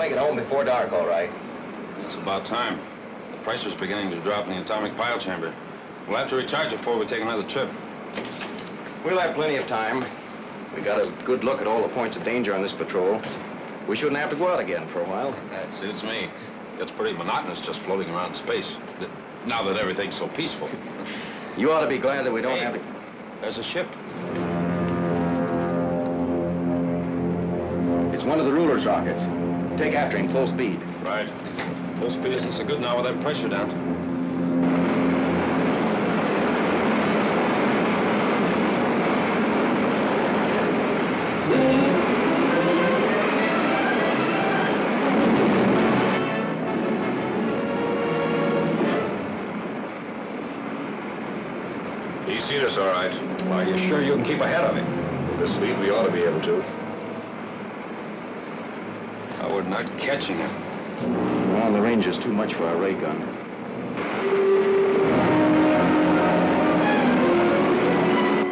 make it home before dark, all right. It's about time. The pressure's beginning to drop in the atomic pile chamber. We'll have to recharge it before we take another trip. We'll have plenty of time. We got a good look at all the points of danger on this patrol. We shouldn't have to go out again for a while. That suits me. It's pretty monotonous just floating around space. Now that everything's so peaceful. You ought to be glad that we don't have to... There's a ship. It's one of the ruler's rockets. Take after him, full speed. Right. Full speed isn't so good now with that pressure down. He's seen us all right. Well, are you sure you can keep ahead of him? With this speed, we ought to be able to. We're not catching him. Well, the range is too much for our ray gun.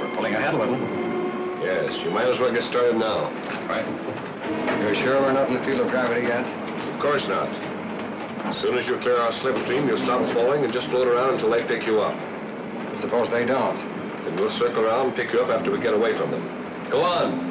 We're pulling ahead a little. Yes, you might as well get started now. Right. You're sure we're not in the field of gravity yet? Of course not. As soon as you clear our slipstream, you'll stop falling and just float around until they pick you up. Suppose they don't. Then we'll circle around and pick you up after we get away from them. Go on.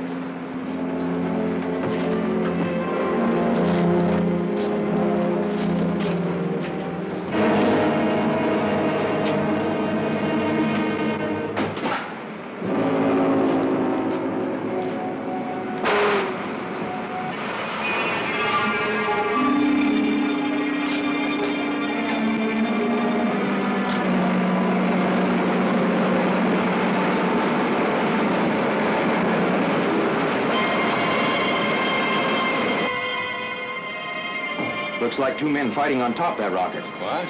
Looks like two men fighting on top of that rocket. What?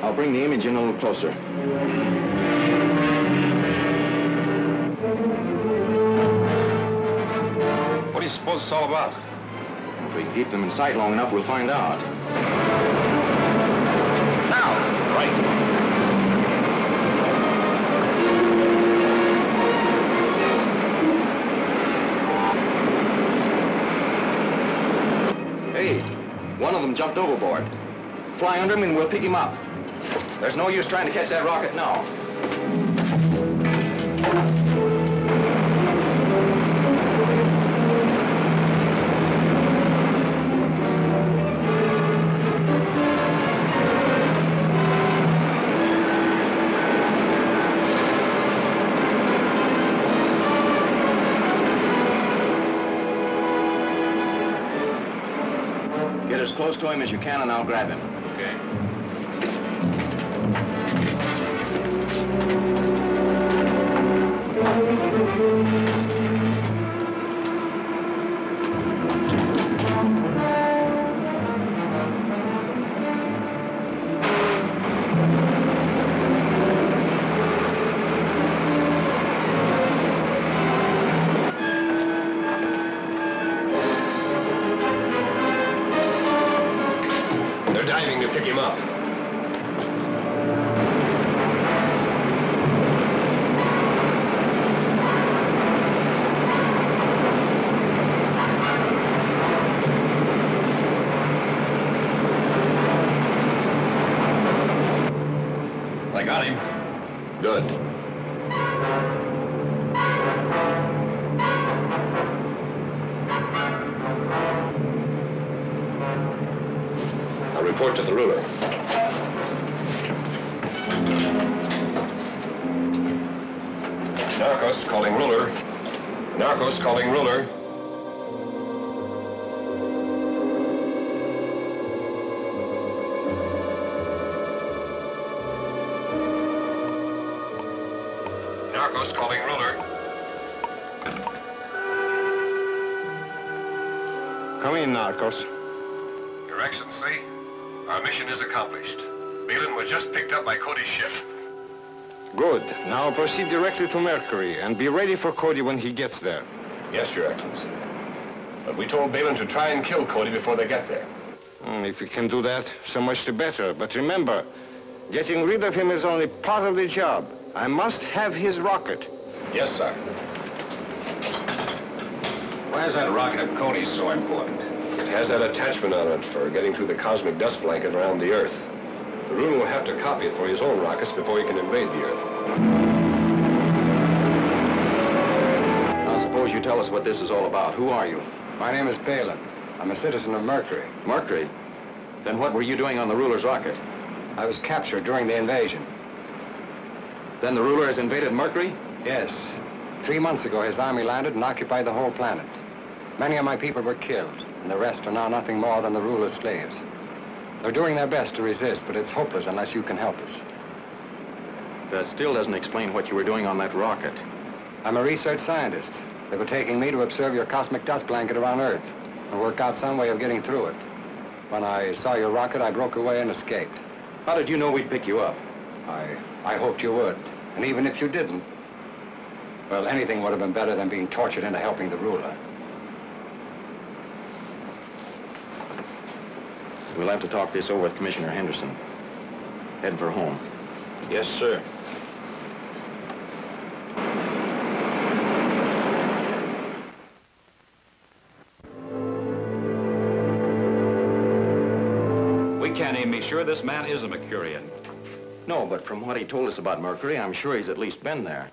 I'll bring the image in a little closer. What do you suppose it's all about? If we keep them in sight long enough, we'll find out. Now! Right! Hey, one of them jumped overboard. Fly under him and we'll pick him up. There's no use trying to catch that rocket now. Get as close to him as you can and I'll grab him. Okay. They're diving to pick him up. I got him. Good. I'll report to the ruler. Narcos calling ruler. Narcos calling ruler. Narcos calling ruler. Come in, Narcos. Your Excellency, our mission is accomplished. Balin was just picked up by Cody's ship. Good. Now proceed directly to Mercury and be ready for Cody when he gets there. Yes, Your Excellency. But we told Balin to try and kill Cody before they get there. If you can do that, so much the better. But remember, getting rid of him is only part of the job. I must have his rocket. Yes, sir. Why is that rocket of Cody's so important? has that attachment on it for getting through the cosmic dust blanket around the Earth. The ruler will have to copy it for his own rockets before he can invade the Earth. Now, suppose you tell us what this is all about. Who are you? My name is Balin. I'm a citizen of Mercury. Mercury? Then what were you doing on the ruler's rocket? I was captured during the invasion. Then the ruler has invaded Mercury? Yes. 3 months ago, his army landed and occupied the whole planet. Many of my people were killed, and the rest are now nothing more than the ruler's slaves. They're doing their best to resist, but it's hopeless unless you can help us. That still doesn't explain what you were doing on that rocket. I'm a research scientist. They were taking me to observe your cosmic dust blanket around Earth and work out some way of getting through it. When I saw your rocket, I broke away and escaped. How did you know we'd pick you up? I hoped you would. And even if you didn't, well, anything would have been better than being tortured into helping the ruler. We'll have to talk this over with Commissioner Henderson. Head for home. Yes, sir. We can't even be sure this man is a Mercurian. No, but from what he told us about Mercury, I'm sure he's at least been there.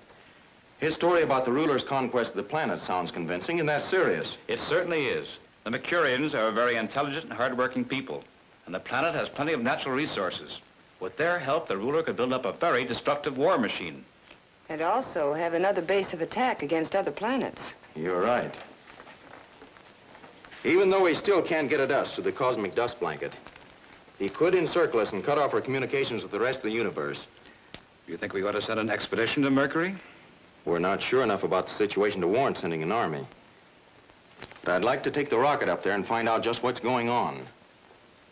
His story about the ruler's conquest of the planet sounds convincing, and that's serious. It certainly is. The Mercurians are a very intelligent and hard-working people, and the planet has plenty of natural resources. With their help, the ruler could build up a very destructive war machine. And also have another base of attack against other planets. You're right. Even though he still can't get at us through the cosmic dust blanket, he could encircle us and cut off our communications with the rest of the universe. You think we ought to send an expedition to Mercury? We're not sure enough about the situation to warrant sending an army. But I'd like to take the rocket up there and find out just what's going on.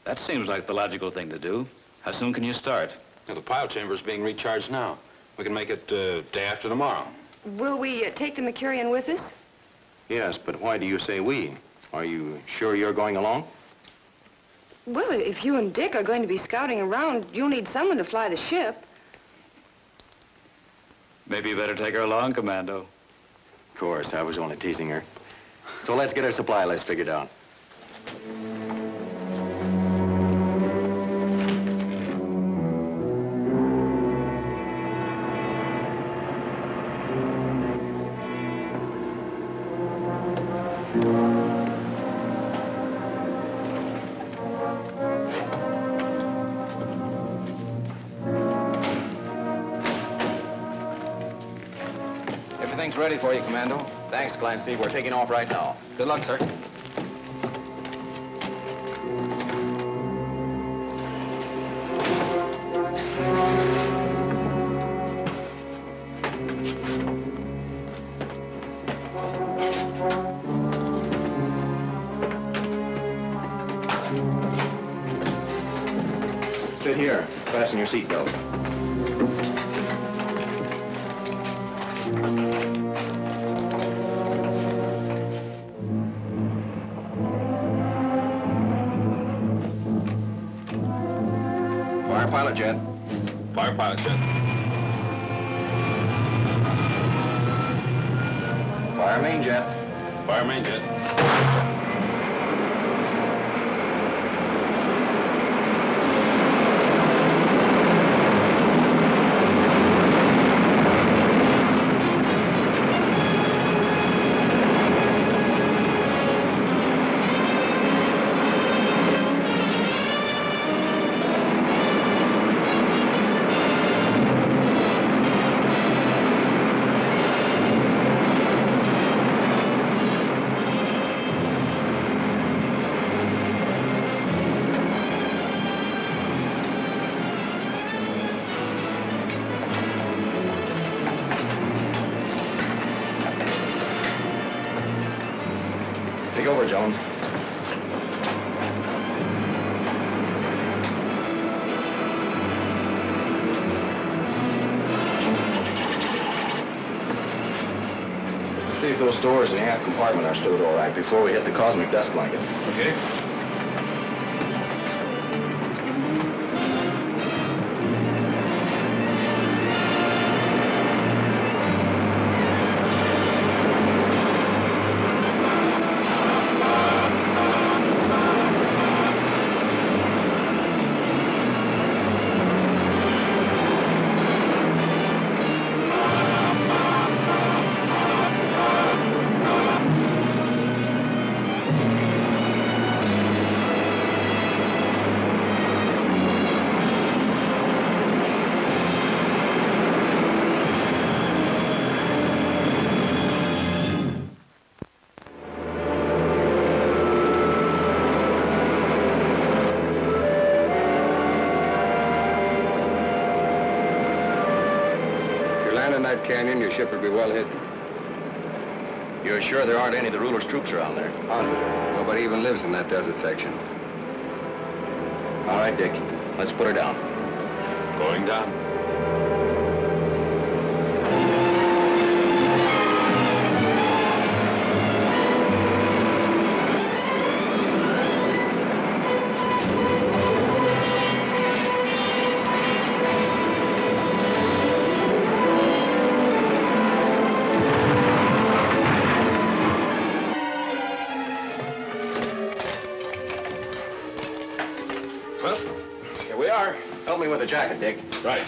That seems like the logical thing to do. How soon can you start? Now, the pile chamber is being recharged now. We can make it day after tomorrow. Will we take the Mercurian with us? Yes, but why do you say we? Are you sure you're going along? Well, if you and Dick are going to be scouting around, you'll need someone to fly the ship. Maybe you better take her along, Commando. Of course, I was only teasing her. So let's get our supply list figured out. Everything's ready for you, Commando. Thanks, Clancy. We're taking off right now. Good luck, sir. Sit here. Fasten your seatbelt. Fire pilot jet. Fire pilot jet. Fire main jet. Fire main jet. Take over, Jones. Let's see if those stores in the aft compartment are stowed all right before we hit the cosmic dust blanket. Okay. land in that canyon, your ship would be well hidden. You're sure there aren't any of the ruler's troops around there? Positive. Nobody even lives in that desert section. All right, Dick. Let's put her down. Going down. Well, here we are. Help me with the jacket, Dick. Right.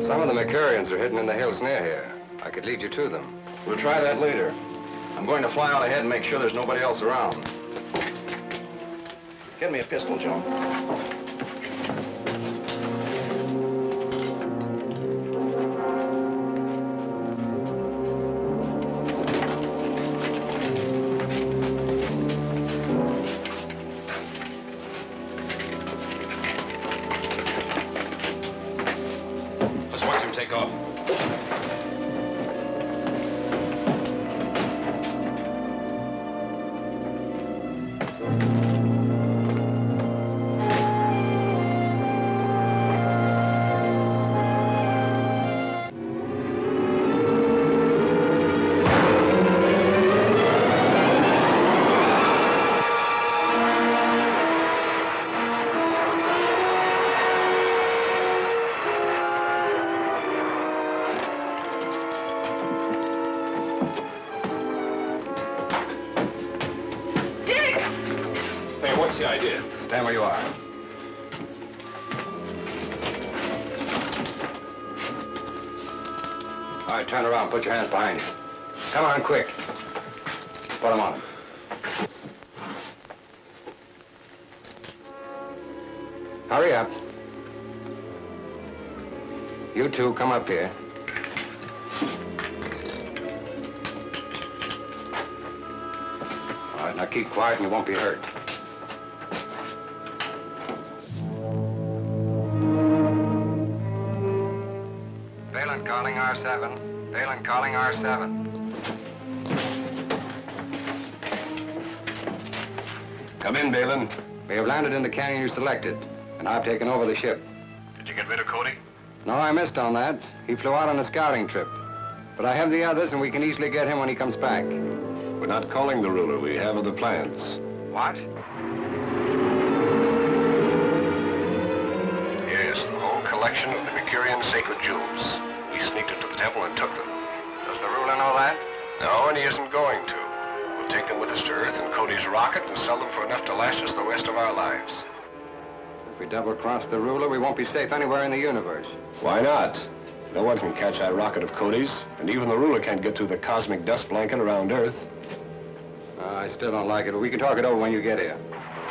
Some of the Mercurians are hidden in the hills near here. I could lead you to them. We'll try that later. I'm going to fly out ahead and make sure there's nobody else around. Get me a pistol, Joe. Let's watch him take off. Hey, what's the idea? Stand where you are. All right, turn around. Put your hands behind you. Come on, quick. Put them on. Hurry up. You two, come up here. All right, now keep quiet and you won't be hurt. Balin calling R7. Balin calling R7. Come in, Balin. We have landed in the canyon you selected, and I've taken over the ship. Did you get rid of Cody? No, I missed on that. He flew out on a scouting trip. But I have the others, and we can easily get him when he comes back. We're not calling the ruler. We have other plans. What? Yes, the whole collection of the Mercurian sacred jewels. We sneaked into the temple and took them. Does the ruler know that? No, and he isn't going to. We'll take them with us to Earth in Cody's rocket and sell them for enough to last us the rest of our lives. If we double-cross the ruler, we won't be safe anywhere in the universe. Why not? No one can catch that rocket of Cody's, and even the ruler can't get through the cosmic dust blanket around Earth. I still don't like it, but we can talk it over when you get here.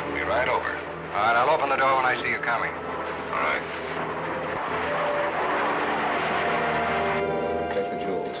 We'll be right over. All right, I'll open the door when I see you coming. All right. Take the jewels.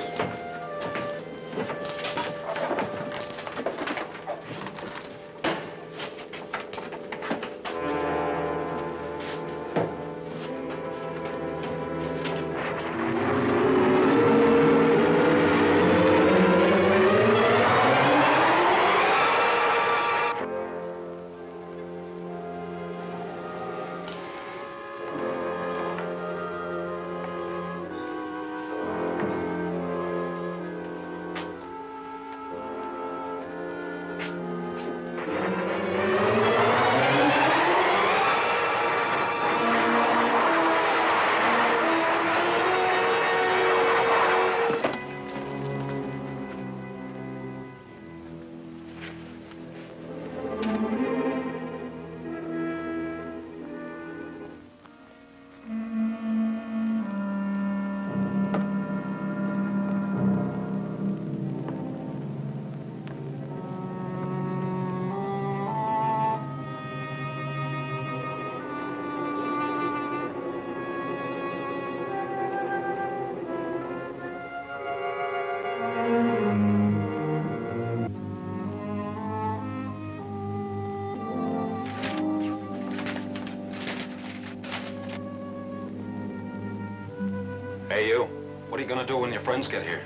Hey, you. What are you gonna do when your friends get here?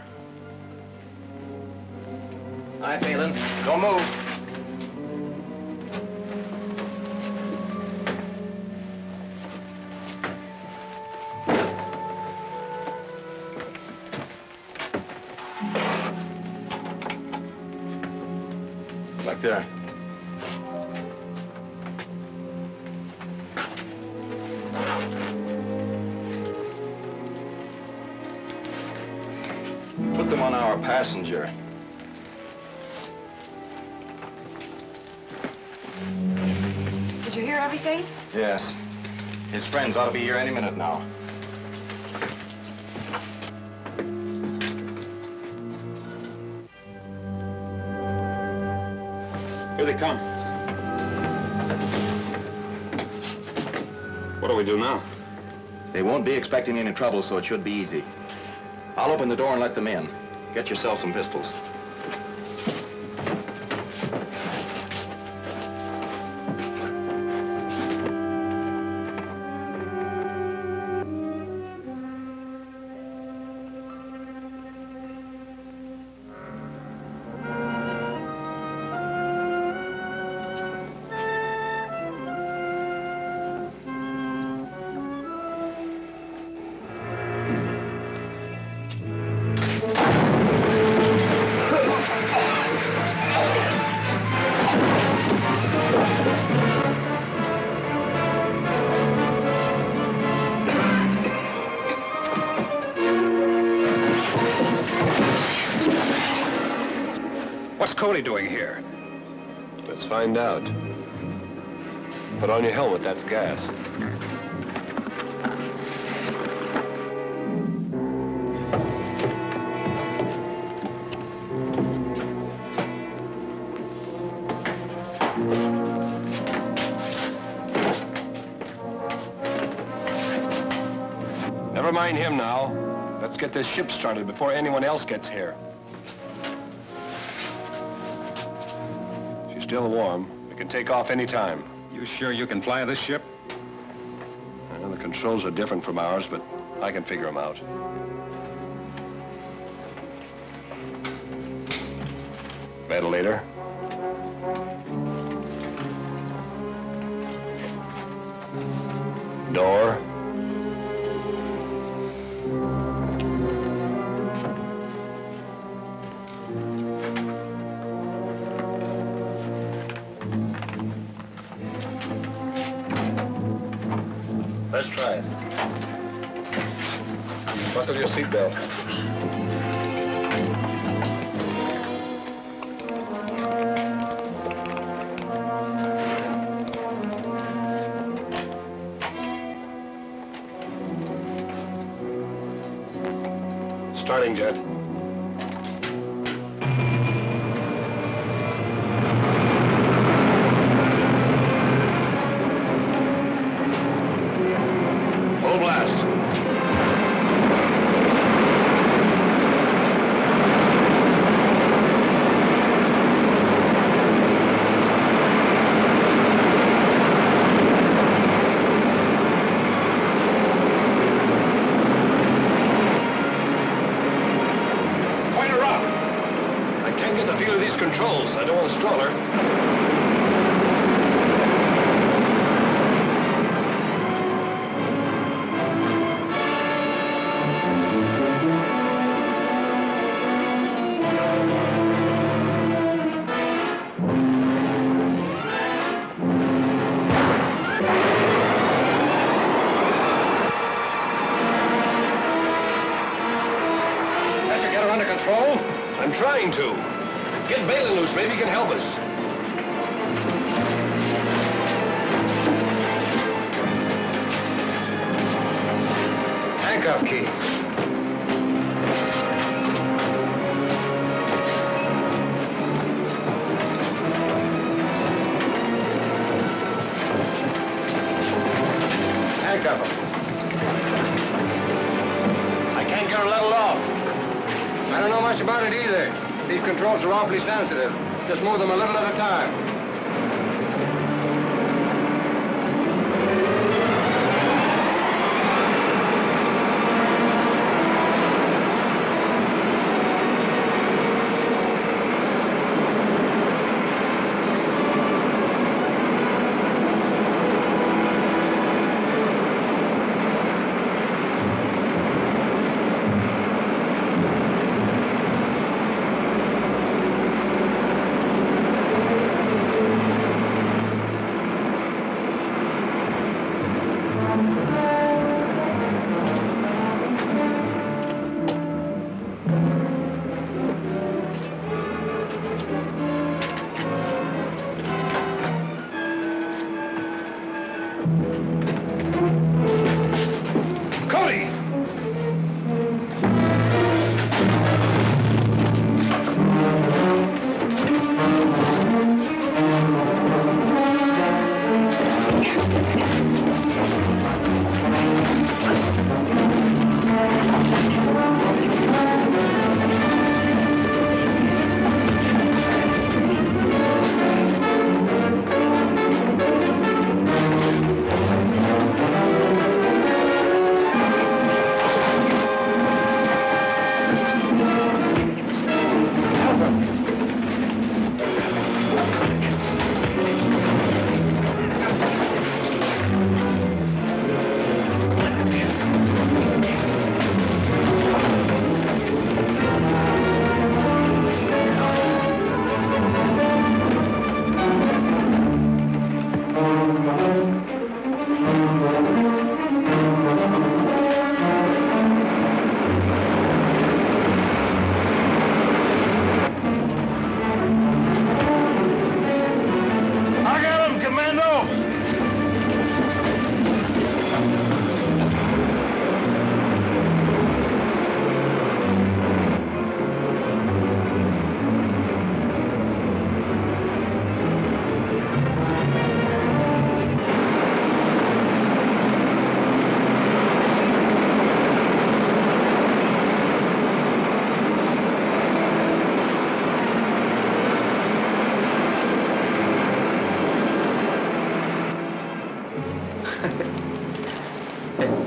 Hi, Phelan. Don't move. Back there. Put them on our passenger. Did you hear everything? Yes. His friends ought to be here any minute now. Here they come. What do we do now? They won't be expecting any trouble, so it should be easy. I'll open the door and let them in. Get yourself some pistols. What's Cody doing here? Let's find out. Put on your helmet, that's gas. Never mind him now. Let's get this ship started before anyone else gets here. She's still warm. We can take off any time. You sure you can fly this ship? Well, the controls are different from ours, but I can figure them out. Ventilator. Door. Let's try it. Buckle your seatbelt. Starting jet. Full blast. Point her up. I can't get the feel of these controls. I don't want to stall her. Can't you get her under control? I'm trying to. Get Balin loose. Maybe he can help us. Handcuff key. Handcuff him. I can't get her leveled off. I don't know much about it either. These controls are awfully sensitive. Just move them a little at a time.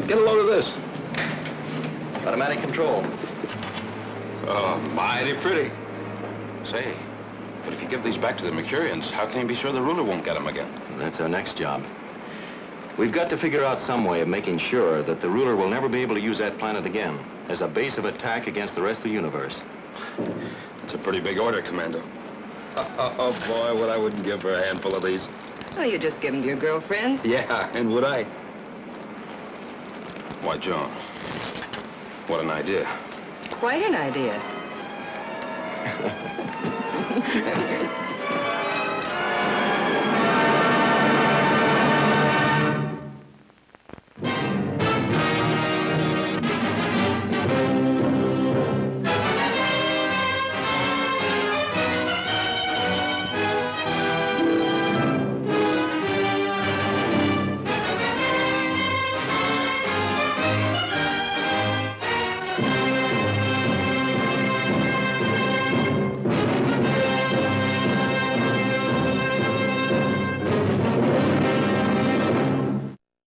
Get a load of this. Automatic control. Oh, mighty pretty. Say, but if you give these back to the Mercurians, how can you be sure the ruler won't get them again? That's our next job. We've got to figure out some way of making sure that the ruler will never be able to use that planet again as a base of attack against the rest of the universe. That's a pretty big order, Commando. Oh, boy, what I wouldn't give for a handful of these. Oh, you just give them to your girlfriends? Yeah, and would I? Why, Joan, what an idea. Quite an idea.